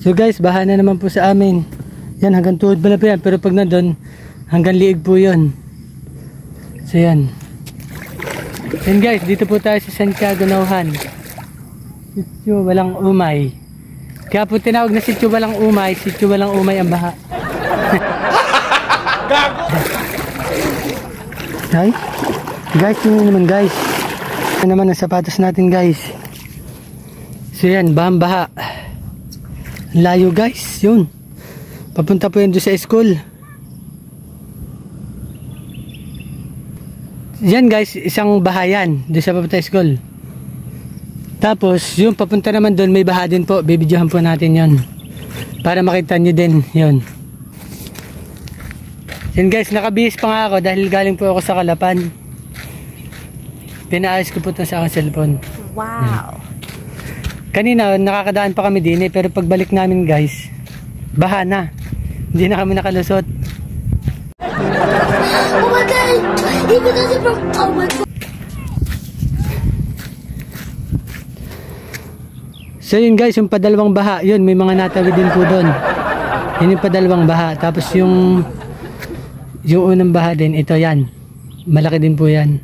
So guys, baha na naman po sa amin. Yan, hanggang tuhod pala po yan. Pero pag nandun, hanggang liig po yun. So yan. Yan guys, dito po tayo sa Santiago Nauhan. Sitio Walang Umay. Kaya po tinawag na Sitio Walang Umay. Sitio Walang Umay ang baha. Ay, guys, yun naman guys. Yan naman ang sapatos natin guys. So yan, baha. Layo guys, yun. Papunta po yan doon sa school. Yan guys, isang bahayan doon sa papunta school. Tapos, yung papunta naman doon, may baha din po. Bibidyohan po natin yon para makita nyo din, yun. Yan guys, nakabihis pa nga ako dahil galing po ako sa Kalapan. Pinaayos ko po ito sa aking cellphone. Wow! Yan. Kanina, nakakadaan pa kami din pero pagbalik namin guys, baha na. Hindi na kami nakalusot. Oh my God! Even though they're from... Oh my God! So yun guys, yung padalawang baha, yun, may mga natawid din po doon. Yun yung padalawang baha. Tapos yung unang baha din, ito yan. Malaki din po yan.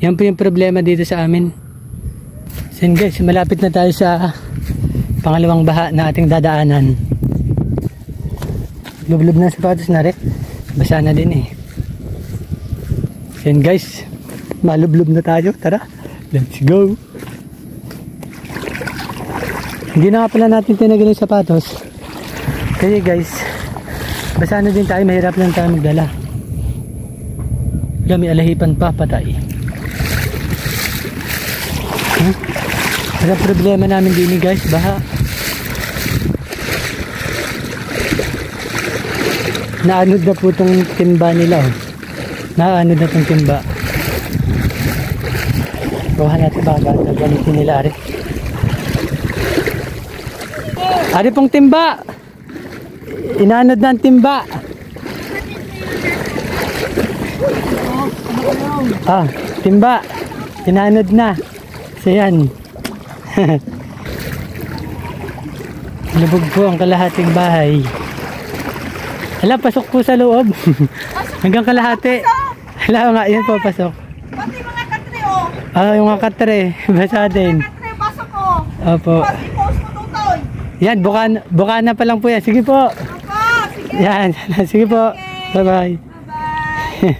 Yan po yung problema dito sa amin. So yun guys, malapit na tayo sa pangalawang baha na ating dadaanan. Lublob na sapatos na rin. Basa na din eh. So yun guys, malublob na tayo. Tara, let's go. Hindi na nga pala natin tinagal yung sapatos. Kasi guys, basa na din tayo, mahirap lang tayo magdala. May alahipan pa, patay. Ang problema namin din guys, baha. Naanod na po itong timba nila. Oh. Naanod na itong timba. Buhan natin baka gamitin nila rin. Ari pong timba. Inanod na ang timba. Ah, timba. Inanod na. So yan. Lubog po ang kalahating bahay. Hala, pasok po sa loob. Hanggang kalahati. Hala nga, yan po pasok. Pati mga katre oh. Ah, yung mga katre. Basa din. Mga katre, pasok oh. Opo. Pati post mo tutoy. Yan, bukana pa lang po yan. Sige po. Apa, sige. Yan, sige po. Okay. Bye-bye. Bye-bye.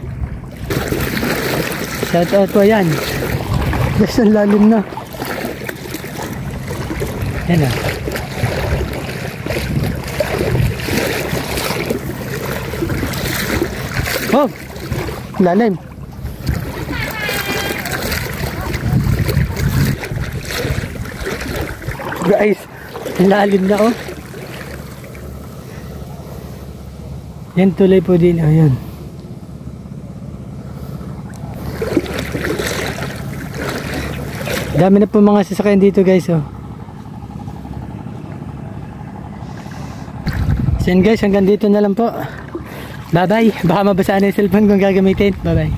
Shout out po yan. Basta lalim na. Yan ah. Oh, lalim. Guys, lalim na oh. Yan tuloy po din. Ayan. Dami na po mga sasakyan dito guys oh. So yun guys, hanggang dito na lang po. Bye bye. Baka mabasa na yung cellphone kung gagamitin. Bye bye.